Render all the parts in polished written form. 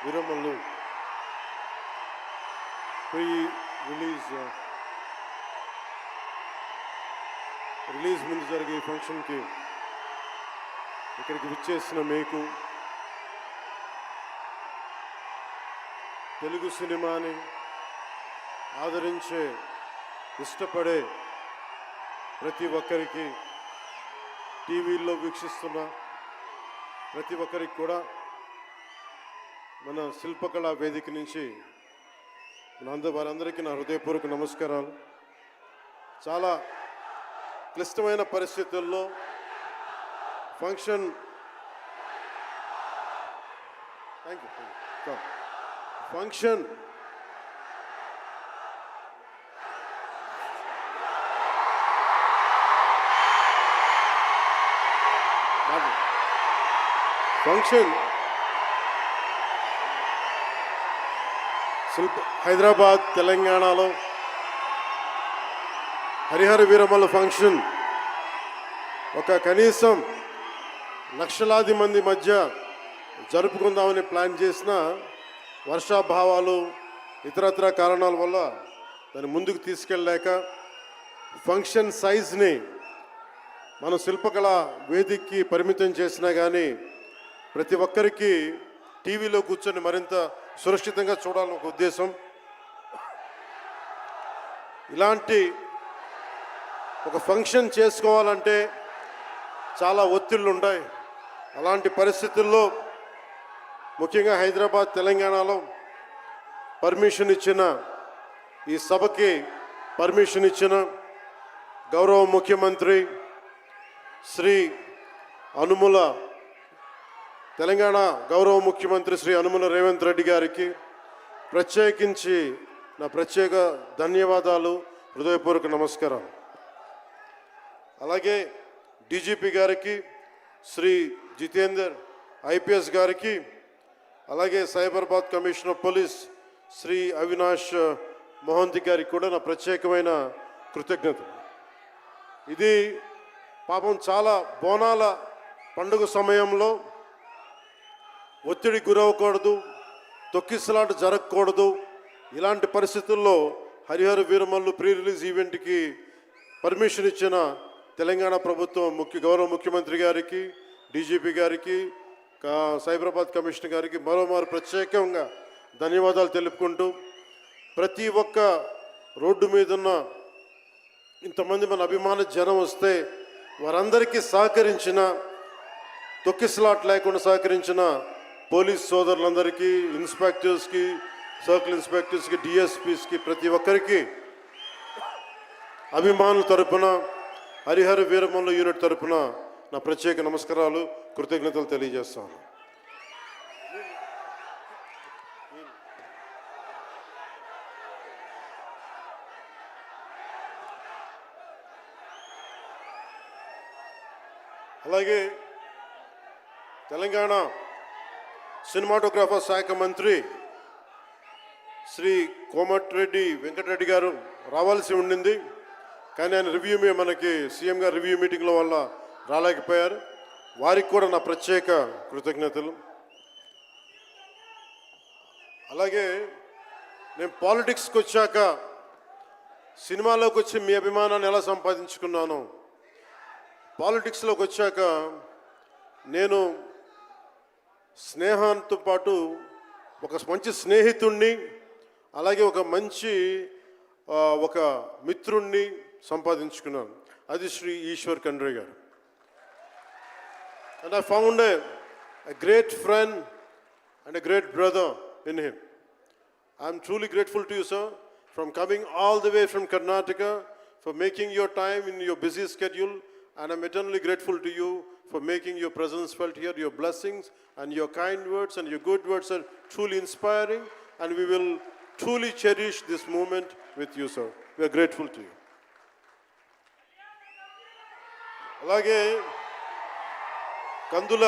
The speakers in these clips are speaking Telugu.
వీరమల్లు ప్రీ రిలీజ్ ముందు జరిగే ఫంక్షన్కి ఇక్కడికి విచ్చేసిన మీకు, తెలుగు సినిమాని ఆదరించే ఇష్టపడే ప్రతి ఒక్కరికి, టీవీల్లో వీక్షిస్తున్న ప్రతి ఒక్కరికి కూడా మన శిల్పకళా వేదిక నుంచి వారందరికీ నా హృదయపూర్వక నమస్కారాలు. చాలా క్లిష్టమైన పరిస్థితుల్లో ఫంక్షన్ ఫంక్షన్ హైదరాబాద్ తెలంగాణలో హరిహర వీరమల్లు ఫంక్షన్ ఒక కనీసం లక్షలాది మంది మధ్య జరుపుకుందామని ప్లాన్ చేసిన వర్షాభావాలు ఇతరత్ర కారణాల వల్ల దాన్ని ముందుకు తీసుకెళ్ళలేక ఫంక్షన్ సైజ్ని మన శిల్పకళ వేదికకి పరిమితం చేసినా కానీ ప్రతి ఒక్కరికి టీవీలో కూర్చొని మరింత సురక్షితంగా చూడాలని ఒక ఉద్దేశం. ఇలాంటి ఒక ఫంక్షన్ చేసుకోవాలంటే చాలా ఒత్తిళ్ళు ఉంటాయి. అలాంటి పరిస్థితుల్లో ముఖ్యంగా హైదరాబాద్ తెలంగాణలో పర్మిషన్ ఇచ్చిన, ఈ సభకి పర్మిషన్ ఇచ్చిన గౌరవ ముఖ్యమంత్రి శ్రీ అనుముల తెలంగాణ గౌరవ ముఖ్యమంత్రి శ్రీ అనుముల రేవంత్ రెడ్డి గారికి ప్రత్యేకించి నా ప్రత్యేక ధన్యవాదాలు, హృదయపూర్వక నమస్కారం. అలాగే డీజీపీ గారికి, శ్రీ జితేందర్ ఐపీఎస్ గారికి, అలాగే సైబరాబాద్ కమిషనర్ పోలీస్ శ్రీ అవినాష్ మోహంతి గారికి కూడా నా ప్రత్యేకమైన కృతజ్ఞతలు. ఇది పాపం చాలా బోనాల పండుగ సమయంలో ఒత్తిడి గురవకూడదు, తొక్కిసలాట జరగకూడదు. ఇలాంటి పరిస్థితుల్లో హరిహర వీరమల్లు ప్రీ రిలీజ్ ఈవెంట్కి పర్మిషన్ ఇచ్చిన తెలంగాణ ప్రభుత్వం గౌరవ ముఖ్యమంత్రి గారికి, డీజీపీ గారికి, సైబరాబాద్ కమిషనర్ గారికి మరోమారు ప్రత్యేకంగా ధన్యవాదాలు తెలుపుకుంటూ, ప్రతి ఒక్క రోడ్డు మీద ఉన్న ఇంతమంది మన అభిమాన జనం వస్తే వారందరికీ సహకరించిన, తొక్కిసలాట్ లేకుండా సహకరించిన పోలీస్ సోదరులందరికీ, ఇన్స్పెక్టర్స్కి, సర్కిల్ ఇన్స్పెక్టర్స్కి, డిఎస్పీస్కి, ప్రతి ఒక్కరికి అభిమానుల తరపున, హరిహర వీరమల్లు యూనిట్ తరపున నా ప్రత్యేక నమస్కారాలు, కృతజ్ఞతలు తెలియజేస్తాను. అలాగే తెలంగాణ సినిమాటోగ్రాఫర్ శాఖ మంత్రి శ్రీ కోమటిరెడ్డి వెంకటరెడ్డి గారు రావాల్సి ఉండింది, కానీ ఆయన మనకి సీఎం గారు రివ్యూ మీటింగ్ల వల్ల రాలేకపోయారు. వారికి కూడా నా ప్రత్యేక కృతజ్ఞతలు. అలాగే నేను పాలిటిక్స్కి వచ్చాక, సినిమాలోకి వచ్చి మీ అభిమానాన్ని ఎలా సంపాదించుకున్నాను, పాలిటిక్స్లోకి వచ్చాక నేను స్నేహంతో పాటు ఒక మంచి స్నేహితుణ్ణి, అలాగే ఒక మంచి ఒక మిత్రుణ్ణి సంపాదించుకున్నాను. అది శ్రీ ఈశ్వర్ ఖండ్రే గారు. And I found a great friend and a great brother in him. I am truly grateful to you, sir, from coming all the way from Karnataka, for making your time in your busy schedule, and I'm eternally grateful to you for making your presence felt here. Your blessings and your kind words and your good words are truly inspiring, and we will truly cherish this moment with you, sir. We are grateful to you. అలాగే కందుల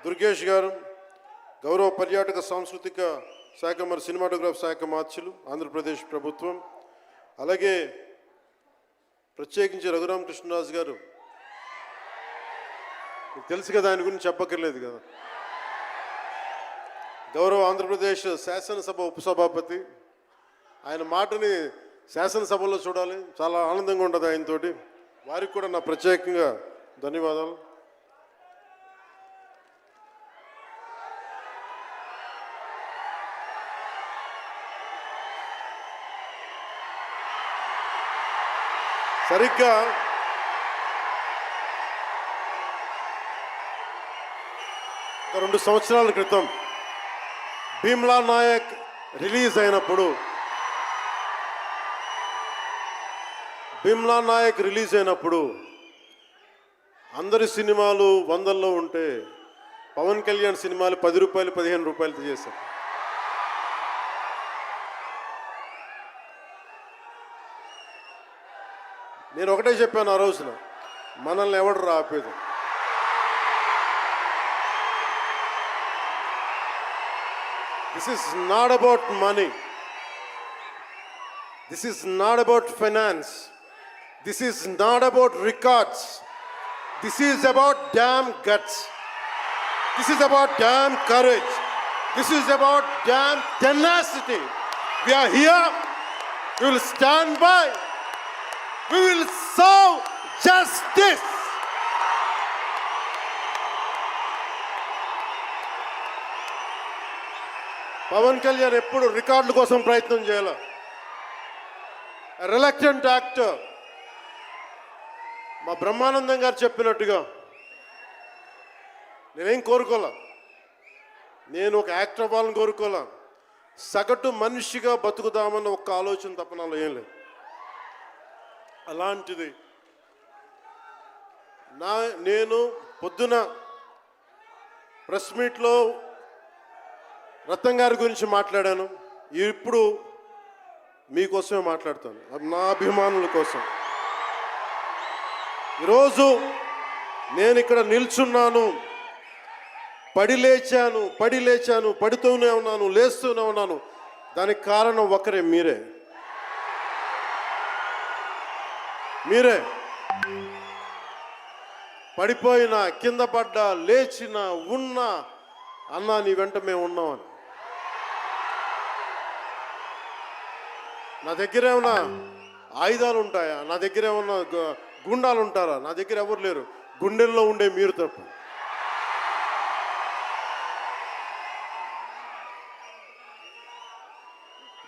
దుర్గేష్ గారు, గౌరవ పర్యాటక సాంస్కృతిక శాఖ మరి సినిమాటోగ్రాఫ్ శాఖ మార్చులు, ఆంధ్రప్రదేశ్ ప్రభుత్వం. అలాగే ప్రత్యేకించి రఘురామకృష్ణరాజు గారు, మీకు తెలుసు కదా, ఆయన గురించి చెప్పక్కర్లేదు కదా. గౌరవ ఆంధ్రప్రదేశ్ శాసనసభ ఉపసభాపతి, ఆయన మాటని శాసనసభలో చూడాలి, చాలా ఆనందంగా ఉంటుంది ఆయనతోటి. వారికి కూడా నా ప్రత్యేకంగా ధన్యవాదాలు. సరిగ్గా ఒక 2 సంవత్సరాల క్రితం భీమ్లా నాయక్ రిలీజ్ అయినప్పుడు, అందరి సినిమాలు 100లో ఉంటే పవన్ కళ్యాణ్ సినిమాలు 10 రూపాయలు 15 రూపాయలతో చేశారు. నేను ఒకటే చెప్పాను ఆ రోజున, మనల్ని ఎవడు ఆపేది. This is not about money. This is not about finance. This is not about records. This is about damn guts. This is about damn courage. This is about damn tenacity. We are here. We will stand by. We will serve justice. Pawan Kalyan ఎప్పుడు రికార్డుల కోసం ప్రయత్నం చేయాల. Reluctant actor. మా బ్రహ్మానందం గారు చెప్పినట్టుగా నేనేం కోరుకోలే, నేను ఒక యాక్టర్ అవ్వాలని కోరుకోలే, సగటు మనిషిగా బతుకుదామన్న ఒక్క ఆలోచన తప్ప నాలో ఏం లేదు. అలాంటిది నేను పొద్దున ప్రెస్ మీట్లో రత్నం గారి గురించి మాట్లాడాను. ఇప్పుడు మీకోసమే మాట్లాడతాను, నా అభిమానుల కోసం. ఈరోజు నేను ఇక్కడ నిల్చున్నాను, పడి లేచాను, పడుతూనే ఉన్నాను, లేస్తూనే ఉన్నాను. దానికి కారణం ఒకరే, మీరే. పడిపోయినా, కింద పడ్డా, లేచినా, ఉన్నా, అన్నా నీ వెంట మేము ఉన్నామని. నా దగ్గర ఏమన్నా ఆయుధాలు ఉంటాయా? నా దగ్గర ఏమన్నా గుండాలు ఉంటారా? నా దగ్గర ఎవరు లేరు, గుండెల్లో ఉండే మీరు తప్ప.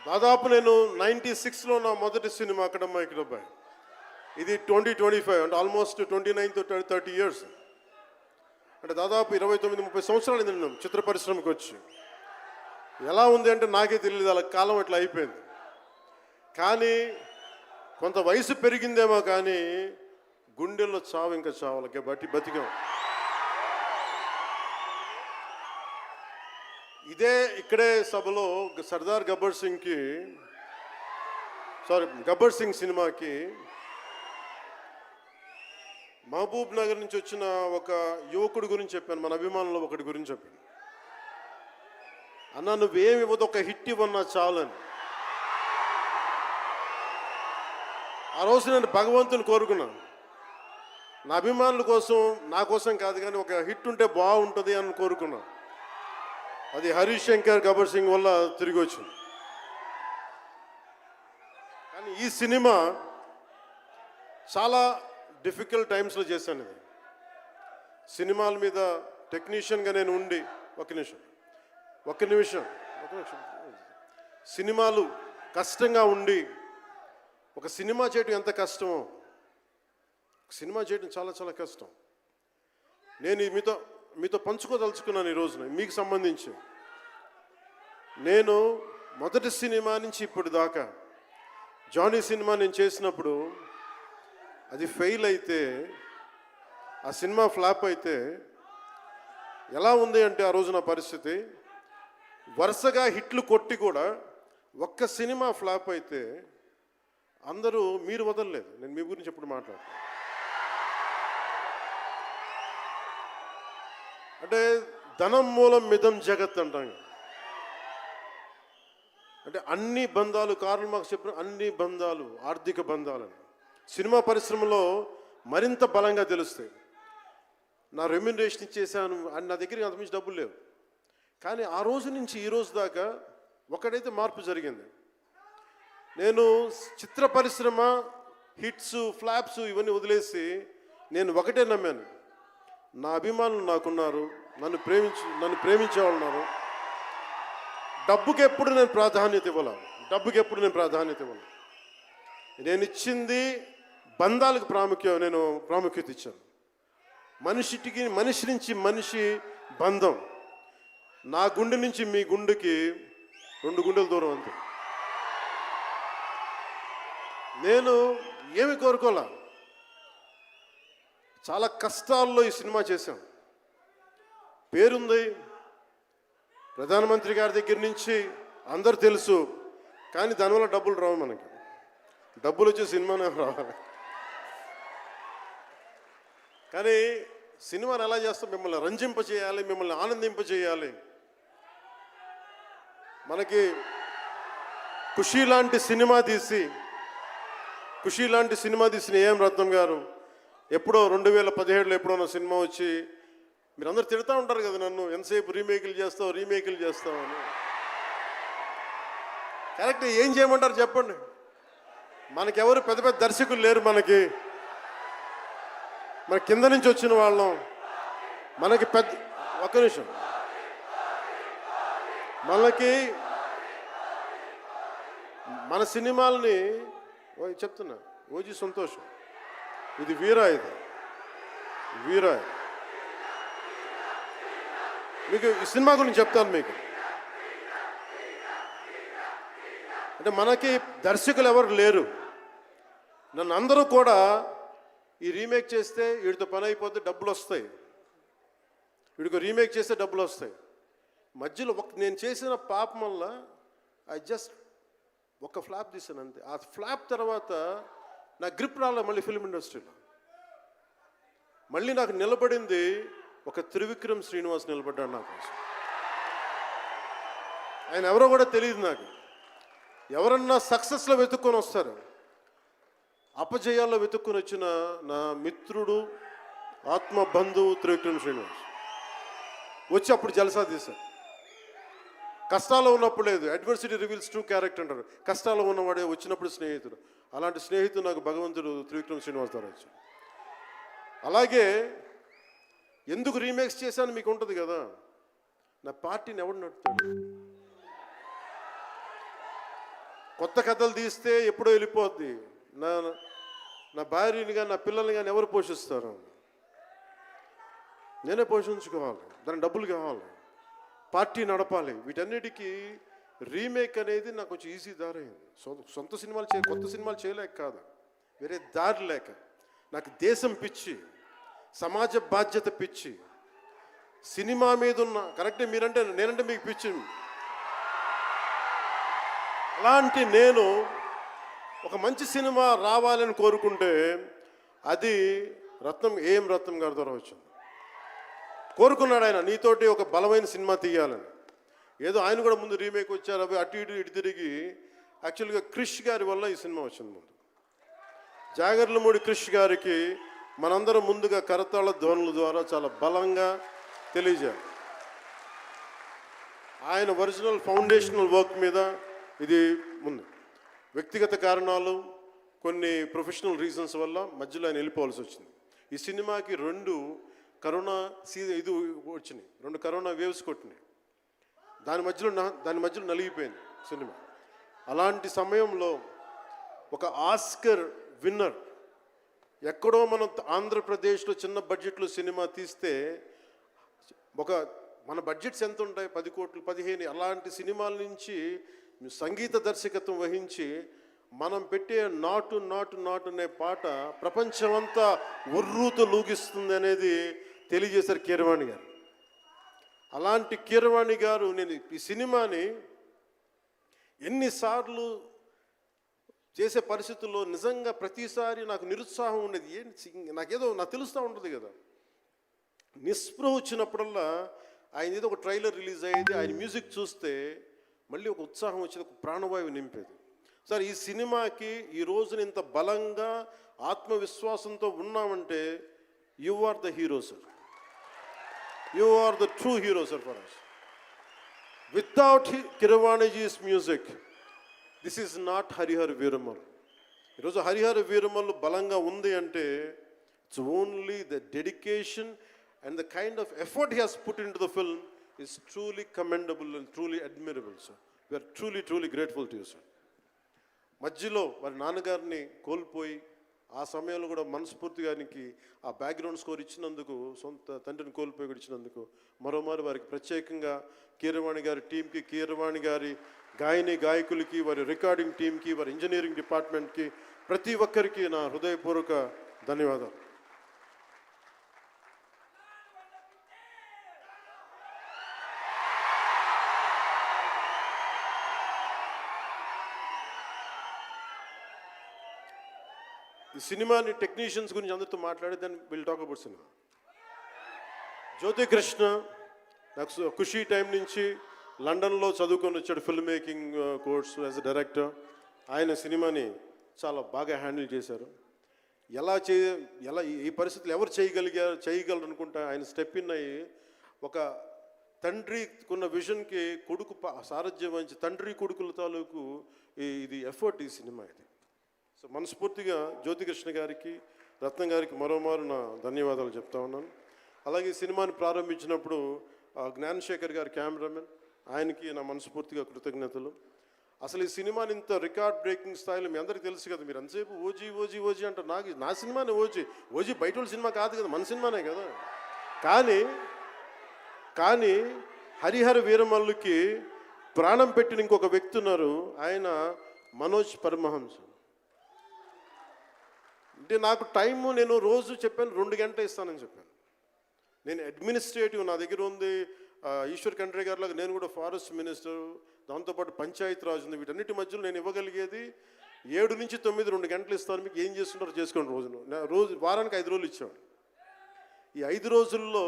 దాదాపు నేను 96లో నా మొదటి సినిమా అక్కడమ్మ ఇక్కడబ్బాయి. ఇది 2025 అంటే ఆల్మోస్ట్ 29 to 30 years. అంటే దాదాపు 29-30 సంవత్సరాలు నేను చిత్ర పరిశ్రమకి వచ్చి. ఎలా ఉంది అంటే నాకే తెలియదు, అలా కాలం అట్లా అయిపోయింది. కానీ కొంత వయసు పెరిగిందేమో కానీ గుండెల్లో చావు ఇంకా చావాలకే బతికాం. ఇక్కడే సభలో గబ్బర్ సింగ్ సినిమాకి మహబూబ్ నగర్ నుంచి వచ్చిన ఒక యువకుడి గురించి చెప్పాను, మన అభిమానులు ఒకటి గురించి చెప్పాను. అన్నా నువ్వేమి ఇవ్వదు, ఒక హిట్ ఇవ్వన్నా చాలని. ఆ రోజు నేను భగవంతుని కోరుకున్నాను, నా అభిమానుల కోసం, నా కోసం కాదు కానీ ఒక హిట్ ఉంటే బాగుంటుంది అని కోరుకున్నాను. అది హరీష్ శంకర్ గబ్బర్ సింగ్ వల్ల తిరిగి వచ్చింది. కానీ ఈ సినిమా చాలా డిఫికల్ట్ టైమ్స్లో చేశాను. ఇది సినిమాల మీద టెక్నీషియన్గా నేను ఉండి ఒక నిమిషం సినిమాలు కష్టంగా ఉండి, ఒక సినిమా చేయడం ఎంత కష్టమో, సినిమా చేయడం చాలా చాలా కష్టం. నేను మీతో పంచుకోదలుచుకున్నాను ఈ రోజున. మీకు సంబంధించి నేను మొదటి సినిమా నుంచి ఇప్పుడు దాకా జానీ సినిమా నేను చేసినప్పుడు అది ఫెయిల్ అయితే, ఆ సినిమా ఫ్లాప్ అయితే ఎలా ఉంది అంటే ఆ రోజు నా పరిస్థితి, వరుసగా హిట్లు కొట్టి కూడా ఒక్క సినిమా ఫ్లాప్ అయితే అందరూ మీరు వదలలేదు. నేను మీ గురించి ఎప్పుడు మాట్లాడతాను అంటే ధనం మూలం మిదం జగత్ అంటాం. అంటే అన్ని బంధాలు, కార్ల్ మార్క్స్ చెప్పిన అన్ని బంధాలు ఆర్థిక బంధాలని సినిమా పరిశ్రమలో మరింత బలంగా తెలుస్తాయి. నా రెమ్యునరేషన్ ఇచ్చేసాను అని నా దగ్గర అంతమించి డబ్బులు లేవు, కానీ ఆ రోజు నుంచి ఈ రోజు దాకా ఒకటైతే మార్పు జరిగింది. నేను చిత్ర పరిశ్రమ హిట్స్ ఫ్లాప్స్ ఇవన్నీ వదిలేసి నేను ఒకటే నమ్మాను, నా అభిమానులు నాకున్నారు, నన్ను ప్రేమించే వాళ్ళు ఉన్నారు. డబ్బుకి ఎప్పుడు నేను ప్రాధాన్యత ఇవ్వను. నేను ఇచ్చింది బంధాలకు ప్రాముఖ్యత ఇచ్చాను. మనిషి నుంచి మనిషి బంధం. నా గుండె నుంచి మీ గుండెకి 2 గుండెల దూరం అంతే. నేను ఏమి కోరుకోలే, చాలా కష్టాల్లో ఈ సినిమా చేశాం. పేరుంది, ప్రధానమంత్రి గారి దగ్గర నుంచి అందరు తెలుసు, కానీ దానివల్ల డబ్బులు రావు. మనకి డబ్బులు వచ్చే సినిమానే రావాలి. కానీ సినిమాని ఎలా చేస్తాం? మిమ్మల్ని రంజింపజేయాలి, మిమ్మల్ని ఆనందింపజేయాలి. మనకి ఖుషీ లాంటి సినిమా తీసిన ఏఎం రత్నం గారు ఎప్పుడో 2017లో ఎప్పుడో సినిమా వచ్చి మీరందరూ తిడతా ఉంటారు కదా నన్ను, ఎంతసేపు రీమేకులు చేస్తావు అని. కరెక్ట్, ఏం చేయమంటారు చెప్పండి? మనకెవరు పెద్ద పెద్ద దర్శకులు లేరు. మన కింద నుంచి వచ్చిన వాళ్ళం. మనకి ఒక్క నిమిషం, మన సినిమాల్ని చెప్తున్నా, ఓజీ సంతోషం, ఇది వీరా మీకు ఈ సినిమా గురించి చెప్తాను మీకు. అంటే మనకి దర్శకులు ఎవరు లేరు. నన్ను అందరూ కూడా ఈ రీమేక్ చేస్తే వీడితో పని అయిపోతే డబ్బులు వస్తాయి, వీడికి రీమేక్ చేస్తే డబ్బులు వస్తాయి. మధ్యలో నేను చేసిన పాపం వల్ల ఒక ఫ్లాప్ తీసాను అంతే. ఆ ఫ్లాప్ తర్వాత నా గ్రిప్ రాలే మళ్ళీ ఫిల్మ్ ఇండస్ట్రీలో. మళ్ళీ నాకు నిలబడింది ఒక త్రివిక్రమ్ శ్రీనివాస్ నిలబడ్డాడు నా కోసం. ఆయన ఎవరో కూడా తెలియదు నాకు. ఎవరన్నా సక్సెస్లో వెతుక్కొని వస్తారు, అపజయాల్లో వెతుక్కొని వచ్చిన నా మిత్రుడు, ఆత్మ బంధువు త్రివిక్రమ్ శ్రీనివాస్ వచ్చి అప్పుడు జలసా తీశారు. కష్టాల్లో ఉన్నప్పుడు లేదు, అడ్వర్సిటీ రివీల్స్ ట్రూ క్యారెక్టర్ అంటారు. కష్టాల్లో ఉన్నవాడే వచ్చినప్పుడు స్నేహితుడు. అలాంటి స్నేహితుడు నాకు భగవంతుడు త్రివిక్రమ్ శ్రీనివాస్ ద్వారా వచ్చాడు. అలాగే ఎందుకు రీమేక్స్ చేశాను మీకు ఉంటుంది కదా. నా పార్టీని ఎవడు నడుపుతాడు? కొత్త కథలు తీస్తే ఎప్పుడో వెళ్ళిపోద్ది. నా భార్యని కానీ నా పిల్లల్ని కానీ ఎవరు పోషిస్తారు? నేనే పోషించుకోవాలి, దానికి డబ్బులు కావాలి, పార్టీ నడపాలి. వీటన్నిటికీ రీమేక్ అనేది నాకు కొంచెం ఈజీ దారి అయింది. కొత్త సినిమాలు చేయలేక కాదు, వేరే దారి లేక. నాకు దేశం పిచ్చి, సమాజ బాధ్యత పిచ్చి, సినిమా మీద ఉన్న కరెక్టే. నేనంటే మీకు పిచ్చి. అలాంటి నేను ఒక మంచి సినిమా రావాలని కోరుకుంటే అది ఏఎం రత్నం గారి ద్వారా వచ్చింది. కోరుకున్నాడు ఆయన, నీతోటి ఒక బలమైన సినిమా తీయాలని. ఏదో ఆయన కూడా ముందు రీమేక్ వచ్చారు, అవి అటు ఇటు తిరిగి యాక్చువల్గా క్రిష్ గారి వల్ల ఈ సినిమా వచ్చింది. ముందు జాగర్లమూడి క్రిష్ గారికి మనందరం ముందుగా కరతాళ ధ్వనుల ద్వారా చాలా బలంగా తెలియజేయాలి. ఆయన ఒరిజినల్ ఫౌండేషనల్ వర్క్ మీద ఇది ముందు. వ్యక్తిగత కారణాలు, కొన్ని ప్రొఫెషనల్ రీజన్స్ వల్ల మధ్యలో ఆయన వెళ్ళిపోవాల్సి వచ్చింది. ఈ సినిమాకి 2 కరోనా వచ్చినాయి, 2 కరోనా వేవ్స్ కొట్టినాయి. దాని మధ్యలో నలిగిపోయింది సినిమా. అలాంటి సమయంలో ఒక ఆస్కర్ విన్నర్ ఎక్కడో మనం ఆంధ్రప్రదేశ్లో చిన్న బడ్జెట్లో సినిమా తీస్తే మన బడ్జెట్స్ ఎంత ఉంటాయి? 10 కోట్లు 15. అలాంటి సినిమాల నుంచి సంగీత దర్శకత్వం వహించి మనం పెట్టే నాటు నాటు నాటు అనే పాట ప్రపంచమంతా ఉర్రూతో లూగిస్తుంది అనేది తెలియజేశారు కీరవాణి గారు. అలాంటి కీరవాణి గారు నేను ఈ సినిమాని ఎన్నిసార్లు చేసే పరిస్థితుల్లో నిజంగా ప్రతిసారి నాకు నిరుత్సాహం ఉండేది. నాకు తెలుస్తూ ఉంటుంది కదా, నిస్పృహ వచ్చినప్పుడల్లా ఆయన ఏదో ఒక ట్రైలర్ రిలీజ్ అయ్యేది, ఆయన మ్యూజిక్ చూస్తే మళ్ళీ ఒక ఉత్సాహం వచ్చేది, ఒక ప్రాణవాయువు నింపేది. సార్, ఈ సినిమాకి ఈ రోజున ఇంత బలంగా ఆత్మవిశ్వాసంతో ఉన్నామంటే you are the hero sir, you are the true hero sir for us. Without Kiravaniji's music, this is not Harihar Veeramal. ఈరోజు హరిహర వీరమల్లు బలంగా ఉంది అంటే it's only the dedication and the kind of effort he has put in to the film is truly commendable and truly admirable sir. We are truly grateful to you sir. మధ్యలో వారి నాన్నగారిని కోల్పోయి ఆ సమయంలో కూడా మనస్ఫూర్తిగా ఆయనకి ఆ బ్యాక్గ్రౌండ్ స్కోర్ ఇచ్చినందుకు, సొంత తండ్రిని కోల్పోయి కూడా ఇచ్చినందుకు మరోమారు వారికి ప్రత్యేకంగా కీరవాణి గారి టీంకి, కీరవాణి గారి గాయకులకి, వారి రికార్డింగ్ టీంకి, వారి ఇంజనీరింగ్ డిపార్ట్మెంట్కి, ప్రతి ఒక్కరికి నా హృదయపూర్వక ధన్యవాదాలు. ఈ సినిమాని టెక్నీషియన్స్ గురించి అందరితో మాట్లాడి దాన్ని విల్ టాక్ అబౌట్ సినిమా. జ్యోతి కృష్ణ నాకు ఖుషీ టైం నుంచి లండన్లో చదువుకొని వచ్చాడు, film making course as a director. ఆయన సినిమాని చాలా బాగా హ్యాండిల్ చేశారు. ఎలా ఈ పరిస్థితులు ఎవరు చేయగలరు అనుకుంటా ఆయన స్టెప్ ఇన్ అయ్యి ఒక తండ్రికున్న విజన్కి కొడుకు సారథ్యం వహించి తండ్రి కొడుకుల తాలూకు ఇది ఎఫర్ట్ ఈ సినిమా ఇది. సో మనస్ఫూర్తిగా జ్యోతికృష్ణ గారికి, రత్నం గారికి మరోమారు నా ధన్యవాదాలు చెప్తా ఉన్నాను. అలాగే ఈ సినిమాని ప్రారంభించినప్పుడు జ్ఞానశేఖర్ గారి కెమెరామెన్, ఆయనకి నా మనస్ఫూర్తిగా కృతజ్ఞతలు. అసలు ఈ సినిమాని ఇంత రికార్డ్ బ్రేకింగ్ స్థాయిలో మీ అందరికీ తెలుసు కదా, మీరు అంతసేపు ఓజీ అంటారు. నా సినిమానే ఓజీ బయట వాళ్ళ సినిమా కాదు కదా, మన సినిమానే కదా. కానీ హరిహర వీరమల్లుకి ప్రాణం పెట్టిన ఇంకొక వ్యక్తి ఉన్నారు, ఆయన మనోజ్ పరమహంస. అంటే నాకు టైము నేను రోజు చెప్పాను 2 గంటలు ఇస్తానని చెప్పాను. నేను అడ్మినిస్ట్రేటివ్ నా దగ్గర ఉంది, ఈశ్వర్ ఖండ్రే గారిలాగా నేను కూడా ఫారెస్ట్ మినిస్టర్, దాంతోపాటు పంచాయతీ రాజ్ ఉంది. వీటన్నిటి మధ్యలో నేను ఇవ్వగలిగేది 7 నుంచి 9 2 గంటలు ఇస్తాను. మీకు ఏం చేస్తుంటారో చేసుకోండి. వారానికి 5 రోజులు ఇచ్చాను. ఈ 5 రోజుల్లో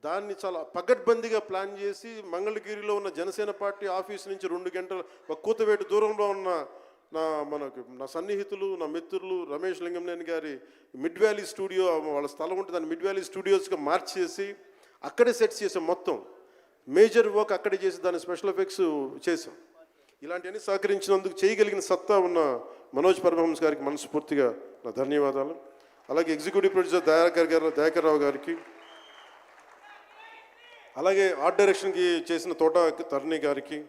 దాన్ని చాలా పగడ్బందీగా ప్లాన్ చేసి మంగళగిరిలో ఉన్న జనసేన పార్టీ ఆఫీస్ నుంచి 2 గంటల ఒక కూతవేటు దూరంలో ఉన్న నా సన్నిహితులు, నా మిత్రులు రమేష్ లింగంనేని గారి మిడ్ వ్యాలీ స్టూడియో, వాళ్ళ స్థలం ఉంటే దాన్ని మిడ్ వ్యాలీ స్టూడియోస్గా మార్చేసి అక్కడే సెట్స్ చేసాం. మొత్తం మేజర్ వర్క్ అక్కడే చేసి దాని స్పెషల్ ఎఫెక్ట్స్ చేసాం. ఇలాంటివన్నీ సహకరించినందుకు, చేయగలిగిన సత్తా ఉన్న మనోజ్ పరమహంస గారికి మనస్ఫూర్తిగా నా ధన్యవాదాలు. అలాగే ఎగ్జిక్యూటివ్ ప్రొడ్యూసర్ దయాకర్ రావు గారికి, అలాగే ఆర్ట్ డైరెక్షన్కి చేసిన తోట తరుణి గారికి,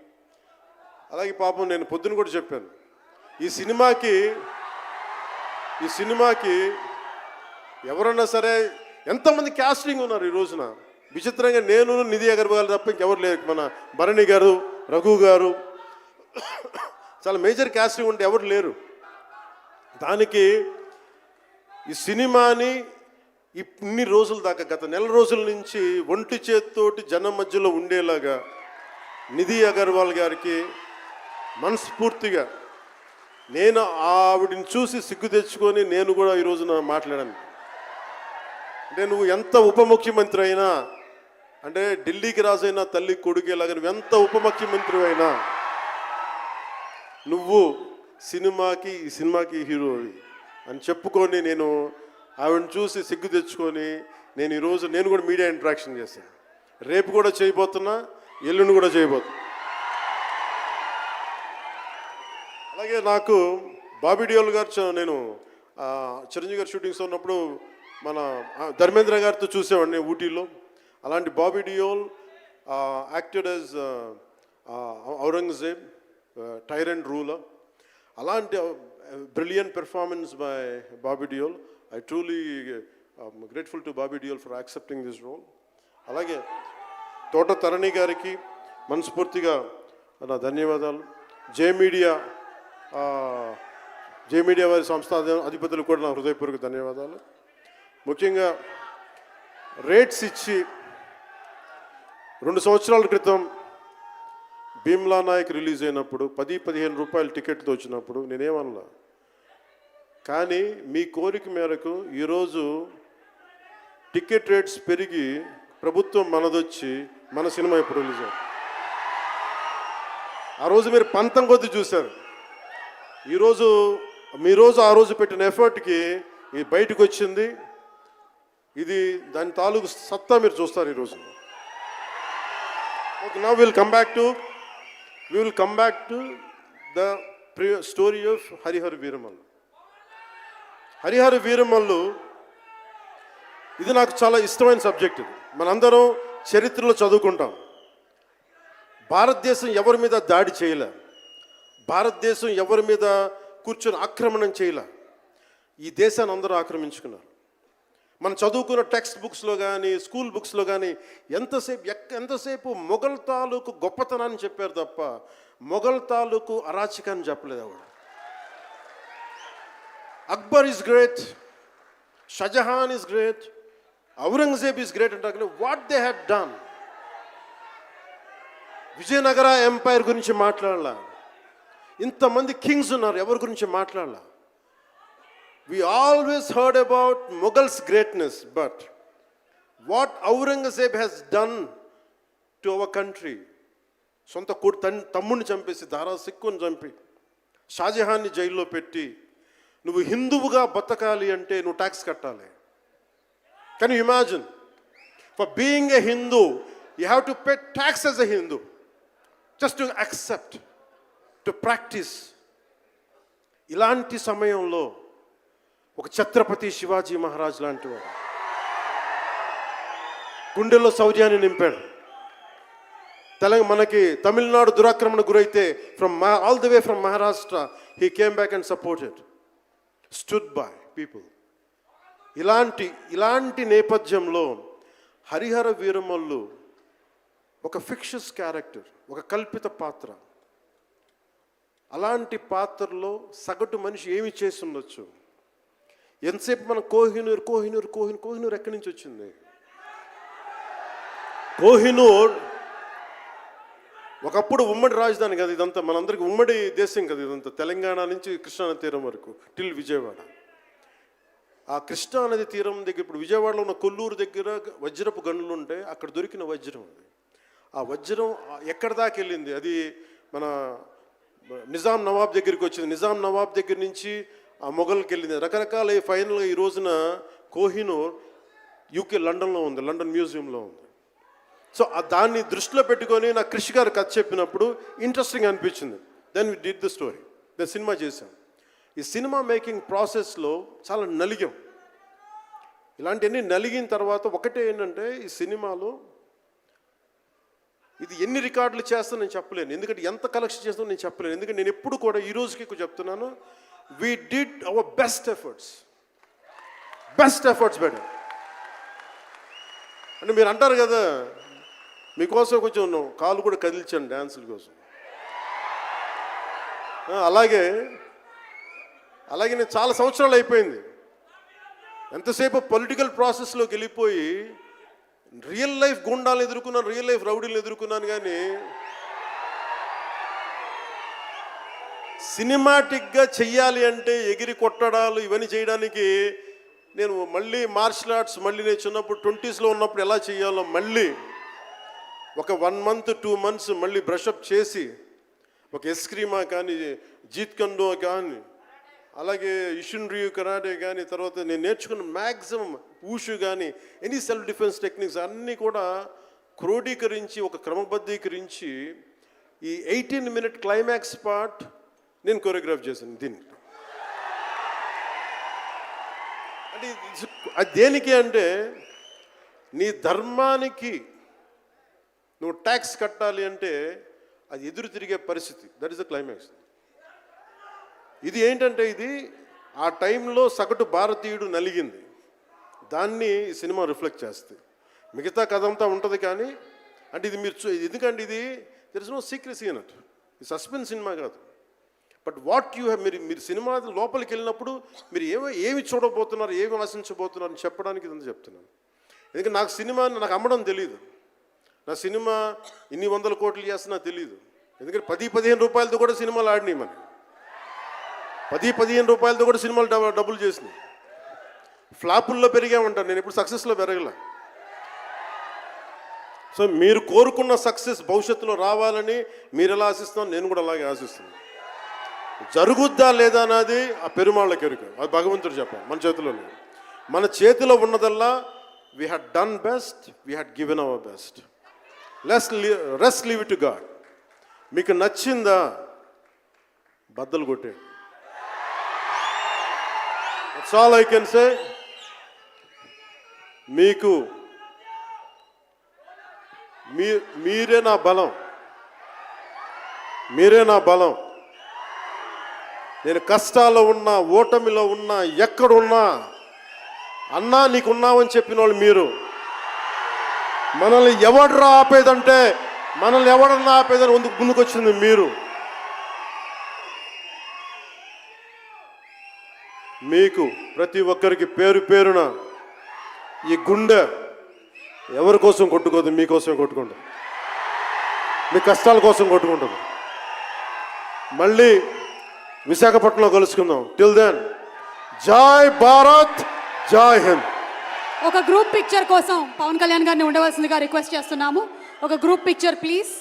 అలాగే పాపం నేను పొద్దున కూడా చెప్పాను, ఈ సినిమాకి ఎవరన్నా సరే ఎంతమంది క్యాస్టింగ్ ఉన్నారు ఈ రోజున. విచిత్రంగా నేను, నిధి అగర్వాల్ తప్ప ఇంకెవరు లేరు. మన భరణి గారు, రఘు గారు, చాలా మేజర్ క్యాస్టింగ్ ఉంటే ఎవరు లేరు. దానికి ఈ సినిమాని ఇన్ని రోజుల దాకా, గత నెల రోజుల నుంచి ఒంటి చేత్తోటి జనం మధ్యలో ఉండేలాగా నిధి అగర్వాల్ గారికి మనస్ఫూర్తిగా నేను ఆవిడని చూసి సిగ్గు తెచ్చుకొని నేను కూడా ఈ రోజున మాట్లాడాను. అంటే నువ్వు ఎంత ఉప ముఖ్యమంత్రి అయినా, అంటే ఢిల్లీకి రాజైనా తల్లి కొడుకేలాగా నువ్వు ఎంత ఉప ముఖ్యమంత్రి అయినా నువ్వు ఈ సినిమాకి హీరో అని చెప్పుకొని నేను ఆవిడని చూసి సిగ్గు తెచ్చుకొని నేను కూడా మీడియా ఇంటరాక్షన్ చేశాను. రేపు కూడా చేయబోతున్నా, ఎల్లుండి కూడా చేయబోతున్నా. అలాగే నాకు బాబీ డియోల్ గారు, నేను చిరంజీవి గారు షూటింగ్స్ ఉన్నప్పుడు మన ధర్మేంద్ర గారితో చూసేవాడిని ఊటీలో. అలాంటి Bobby Deol acted as Aurangzeb, tyrant ruler. అలాంటి brilliant performance by Bobby Deol. I truly grateful to Bobby Deol for accepting this role. అలాగే తోట తరణి గారికి మనస్ఫూర్తిగా నా ధన్యవాదాలు. జే మీడియా వారి సంస్థ అధిపతులు కూడా నా హృదయపూర్వక ధన్యవాదాలు. ముఖ్యంగా రేట్స్ ఇచ్చి 2 సంవత్సరాల క్రితం భీమ్లా నాయక్ రిలీజ్ అయినప్పుడు 10-15 రూపాయలు టికెట్తో వచ్చినప్పుడు నేనేమన్నా, కానీ మీ కోరిక మేరకు ఈరోజు టికెట్ రేట్స్ పెరిగి ప్రభుత్వం మనదొచ్చి మన సినిమా ఇప్పుడు రిలీజ్ అయ్యింది. ఆ రోజు మీరు పంతం కొద్ది చూశారు. ఆ రోజు పెట్టిన ఎఫర్ట్కి ఇది బయటకు వచ్చింది. ఇది దాని తాలూకు సత్తా మీరు చూస్తారు ఈరోజు. Okay, now we will come back to the story of Harihara Veeramallu. Harihara Veeramallu, ఇది నాకు చాలా ఇష్టమైన సబ్జెక్ట్. ఇది మనందరం చరిత్రలో చదువుకుంటాం. భారతదేశం ఎవరి మీద దాడి చేయలే, భారతదేశం ఎవరి మీద కూర్చొని ఆక్రమణం చేయలే. ఈ దేశాన్ని అందరూ ఆక్రమించుకున్నారు. మనం చదువుకున్న టెక్స్ట్ బుక్స్లో కానీ స్కూల్ బుక్స్లో కానీ ఎంతసేపు మొఘల్ తాలూకు గొప్పతనాన్ని చెప్పారు తప్ప మొఘల్ తాలూకు అరాచకాన్ని చెప్పలేదు ఆవిడ. Akbar is great, Shahjahan is great, Aurangzeb is great అంటే what they had done. Vijayanagara empire గురించి మాట్లాడాల, ఇంతమంది కింగ్స్ ఉన్నారు, ఎవరి గురించి మాట్లాడాల. We always heard about Mughals' greatness, but what Aurangzeb has done to our country, సొంత తమ్ముడిని చంపేసి దారా సిక్కుని చంపి షాజహాన్ని జైల్లో పెట్టి నువ్వు హిందువుగా బతకాలి అంటే నువ్వు ట్యాక్స్ కట్టాలి. Can you imagine? For being a Hindu you have to pay tax as a Hindu, just to accept, to practice. ఇలాంటి సమయంలో ఒక ఛత్రపతి శివాజీ మహారాజ్ లాంటి వాడు గుండెల్లో శౌర్యాన్ని నింపాడు. మనకి తమిళనాడు దురాక్రమణ గురైతే all the way from Maharashtra he came back and supported, stood by people. ఇలాంటి నేపథ్యంలో హరిహర వీరమల్లు ఒక ఫిక్షస్ క్యారెక్టర్, ఒక కల్పిత పాత్ర. అలాంటి పాత్రలో సగటు మనిషి ఏమి చేసి ఉండొచ్చు? ఎంతసేపు మనం కోహినూర్ కోహినూర్ కోహినూర్ కోహినూర్ ఎక్కడి నుంచి వచ్చింది? కోహినూర్ ఒకప్పుడు ఉమ్మడి రాజధాని కదా ఇదంతా, మనందరికీ ఉమ్మడి దేశం కదా ఇదంతా, తెలంగాణ నుంచి కృష్ణానది తీరం వరకు టిల్ విజయవాడ. ఆ కృష్ణానది తీరం దగ్గర ఇప్పుడు విజయవాడలో ఉన్న కొల్లూరు దగ్గర వజ్రపు గనులు ఉంటే అక్కడ దొరికిన వజ్రం అది. ఆ వజ్రం ఎక్కడి దాకా వెళ్ళింది? అది మన నిజాం నవాబ్ దగ్గరికి వచ్చింది. నిజాం నవాబ్ దగ్గర నుంచి ఆ మొఘల్కి వెళ్ళింది. రకరకాల ఫైనల్గా ఈ రోజున కోహినూర్ యూకే లండన్లో ఉంది, లండన్ మ్యూజియంలో ఉంది. సో దాన్ని దృష్టిలో పెట్టుకొని నాకు కృషి గారు కథ చెప్పినప్పుడు ఇంట్రెస్టింగ్ అనిపించింది. Then we did the story, then cinema చేశాం. ఈ సినిమా మేకింగ్ ప్రాసెస్లో చాలా నలిగాం. ఇలాంటివన్నీ నలిగిన తర్వాత ఒకటే ఏంటంటే ఈ సినిమాలో ఇది ఎన్ని రికార్డులు చేస్తానో నేను చెప్పలేను, ఎందుకంటే ఎంత కలెక్షన్ చేస్తానో నేను చెప్పలేను. ఎందుకంటే నేను ఎప్పుడు కూడా ఈ రోజుకి చెప్తున్నాను, we did our best efforts better. అంటే మీరు అంటారు కదా, మీకోసం కొంచెం కాలు కూడా కదిల్చాను డ్యాన్సుల కోసం. అలాగే నేను చాలా సంవత్సరాలు అయిపోయింది ఎంతసేపు పొలిటికల్ ప్రాసెస్లోకి వెళ్ళిపోయి రియల్ లైఫ్ గుండాలను ఎదుర్కొన్నాను, రియల్ లైఫ్ రౌడీలను ఎదుర్కొన్నాను. కానీ సినిమాటిక్గా చెయ్యాలి అంటే ఎగిరి కొట్టడాలు ఇవన్నీ చేయడానికి నేను మళ్ళీ మార్షల్ ఆర్ట్స్ మళ్ళీ నేను చిన్నప్పుడు 20s ఉన్నప్పుడు ఎలా చేయాలో మళ్ళీ ఒక 1 month 2 months మళ్ళీ బ్రషప్ చేసి ఒక ఎస్క్రీమా కానీ జీత్ కండో కానీ అలాగే ఇషున్రియు కరాటే కానీ తర్వాత నేను నేర్చుకున్న మ్యాక్సిమం ఊషు కానీ ఎనీ సెల్ఫ్ డిఫెన్స్ టెక్నిక్స్ అన్నీ కూడా క్రోడీకరించి ఒక క్రమబద్ధీకరించి ఈ 18-minute క్లైమాక్స్ పార్ట్ నేను కొరియోగ్రాఫ్ చేశాను. దీన్ని అంటే అది దేనికి అంటే నీ ధర్మానికి నువ్వు ట్యాక్స్ కట్టాలి అంటే అది ఎదురు తిరిగే పరిస్థితి. That is the climax. ఇది ఏంటంటే ఇది ఆ టైంలో సగటు భారతీయుడు నలిగింది, దాన్ని ఈ సినిమా రిఫ్లెక్ట్ చేస్తుంది. మిగతా కథ అంతా ఉంటుంది కానీ అంటే ఇది మీరు ఎందుకంటే ఇది దెర్ ఇస్ నో సీక్రెసీ అన్నట్టు, ఇది సస్పెన్స్ సినిమా కాదు. బట్ వాట్ యూ హ్యావ్, మీరు సినిమా లోపలికి వెళ్ళినప్పుడు మీరు ఏమి చూడబోతున్నారు, ఏమి ఆశించబోతున్నారు అని చెప్పడానికి ఇదంతా చెప్తున్నాను. ఎందుకంటే నాకు అమ్మడం తెలియదు, నా సినిమా ఇన్ని 100 కోట్లు చేస్తున్నా తెలియదు. ఎందుకంటే 10-15 రూపాయలతో కూడా సినిమాలు ఆడినాయి, మన 10-15 రూపాయలతో కూడా సినిమాలు డబ్బులు చేసినాయి. ఫ్లాపుల్లో పెరిగామంటారు, నేను ఇప్పుడు సక్సెస్లో పెరగల. సో మీరు కోరుకున్న సక్సెస్ భవిష్యత్తులో రావాలని మీరు ఎలా ఆశిస్తున్నారో నేను కూడా అలాగే ఆశిస్తున్నాను. జరుగుద్దా లేదా అన్నది ఆ పెరుమాళ్ళకి ఎరుక, అది భగవంతుడు చెప్పాలి, మన చేతిలో లేదు. మన చేతిలో ఉన్నదల్లా we had done best, we had given our best. Rest leave it to God. మీకు నచ్చిందా బద్దలు కొట్టేయండి. That's all I can say. మీకు మీరే నా బలం, మీరే నా బలం. నేను కష్టాల్లో ఉన్నా, ఓటమిలో ఉన్నా, ఎక్కడున్నా అన్నా నీకున్నావని చెప్పిన వాళ్ళు మీరు. మనల్ని ఎవడరా ఆపేదంటే, మనల్ని ఎవడన్నా ఆపేదని ముందుకొచ్చింది మీరు. మీకు ప్రతి ఒక్కరికి పేరు పేరున ఈ గుండె ఎవరి కోసం కొట్టుకోదు, మీకోసమే కొట్టుకుంటుంది, మీ కష్టాల కోసం కొట్టుకుంటుంది. మళ్ళీ విశాఖపట్నంలో కలుసుకుందాం. టిల్ దెన్, జై భారత్, జై హింద్. ఒక గ్రూప్ పిక్చర్ కోసం పవన్ కళ్యాణ్ గారిని ఉండవలసిందిగా రిక్వెస్ట్ చేస్తున్నాము. ఒక గ్రూప్ పిక్చర్ ప్లీజ్,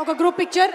ఒక గ్రూప్ పిక్చర్.